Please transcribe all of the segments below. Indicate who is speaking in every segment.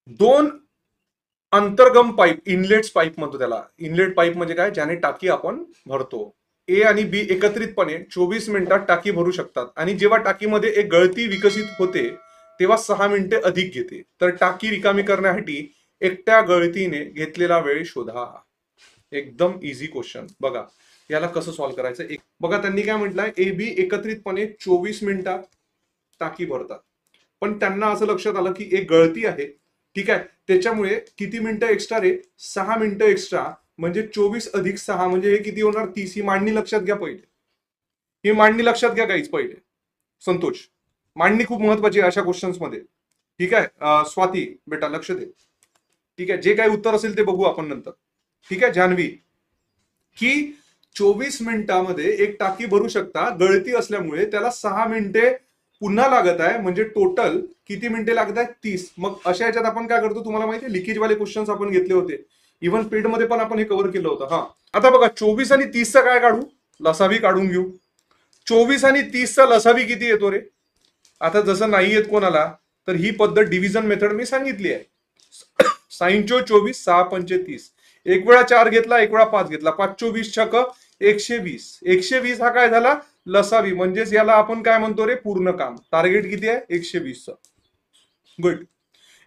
Speaker 1: दोन अंतर्गम pipe, inlets pipe म्हणतो त्याला. इनलेट पाईप म्हणजे काय, ज्याने टाकी आपण भरतो. ए आणि बी एकत्रितपणे 24 मिनिटात टाकी भरू शकतात, आणि जेव्हा टाकीमध्ये एक गळती विकसित होते तेव्हा 6 मिनिटे अधिक घेते. तर टाकी रिकामी करण्यासाठी एकट्या गळतीने घेतलेला वेळ शोधा. एकदम इझी क्वेश्चन. बघा याला कसं सॉल्व्ह करायचं. एक बघा, त्यांनी काय म्हटलंय, ए बी एकत्रितपणे 24 मिनिटात टाकी भरतात, पण त्यांना असं लक्षात आलं की एक गळती आहे. ठीक आहे, त्याच्यामुळे किती मिनिटं एक्स्ट्रा रे, 6 मिनिटं एक्स्ट्रा. म्हणजे 24 अधिक 6 म्हणजे हे किती होणार, 30. ही मांडणी लक्षात घ्या पहिले, ही मांडणी लक्षात घ्या काहीच पहिले. संतोष, मांडणी खूप महत्वाची आहे अशा क्वेश्चन्स मध्ये. ठीक आहे, स्वाती बेटा लक्ष दे. ठीक आहे, जे काही उत्तर असेल ते बघू आपण नंतर. ठीक आहे जान्हवी, की 24 मिनिटामध्ये एक टाकी भरू शकता, गळती असल्यामुळे त्याला 6 मिनिटे पुन्हा लागत आहे, म्हणजे टोटल किती मिनिटे लागत आहेत, 30. मग अशा याच्यात आपण काय करतो तुम्हाला माहिती आहे, लिकेज वाले क्वेश्चन्स आपण घेतले होते, इव्हन पेड मध्ये पण आपण हे कव्हर केलं होतं. हा, आता बघा 24 आणि 30चा काय काढू, लसावी काढून घेऊ. 24 आणि 30चा लसावी किती येतो रे. आता जसं नाही येत कोणाला, तर ही पद्धत डिव्हिजन मेथड मी सांगितली आहे. 6 24 6 पंचे 30, एक वेळा 4 घेतला, एक वेळा 5 घेतला, 5 24 छक 120. 120 हा काय झाला, लसावी. म्हणजेच याला आपण काय म्हणतो रे, पूर्ण काम. टार्गेट किती आहे, 120. गुड.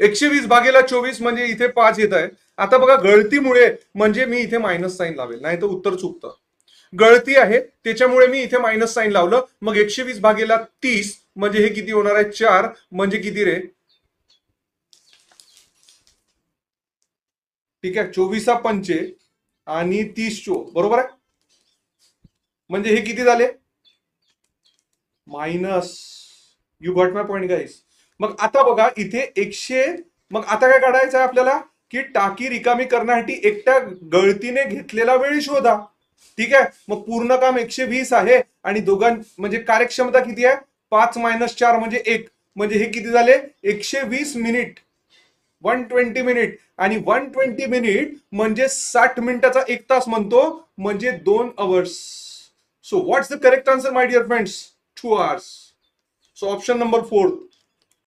Speaker 1: 120 भागेला 24 म्हणजे इथे 5 येत आहे. आता बघा गळतीमुळे म्हणजे मी इथे मायनस साईन लावेल, नाही तर उत्तर चुकतं. गळती आहे त्याच्यामुळे मी इथे मायनस साईन लावलं. मग 120 भागेला 30 म्हणजे हे किती होणार आहे, 4. म्हणजे किती रे, ठीक आहे, 24 पंचे आणि 30 बरोबर आहे. म्हणजे हे किती झाले, minus. You got my point guys. मग आता बघा इथे 100. मग आता काय काढायचं आहे आपल्याला, की टाकी रिकामी करण्यासाठी एकट्या गळतीने घेतलेला वेळ शोधा. ठीक आहे, मग पूर्ण काम 120 आहे, आणि दोघां म्हणजे कार्यक्षमता किती आहे, 5 - 4 म्हणजे 1. म्हणजे हे किती झाले, 120 मिनिट, 120 मिनिट. आणि 120 मिनिट म्हणजे 60 मिनिटाचा 1 तास म्हणतो, म्हणजे 2 hours. So what's the correct answer my dear friends, 2 hours. So option number 4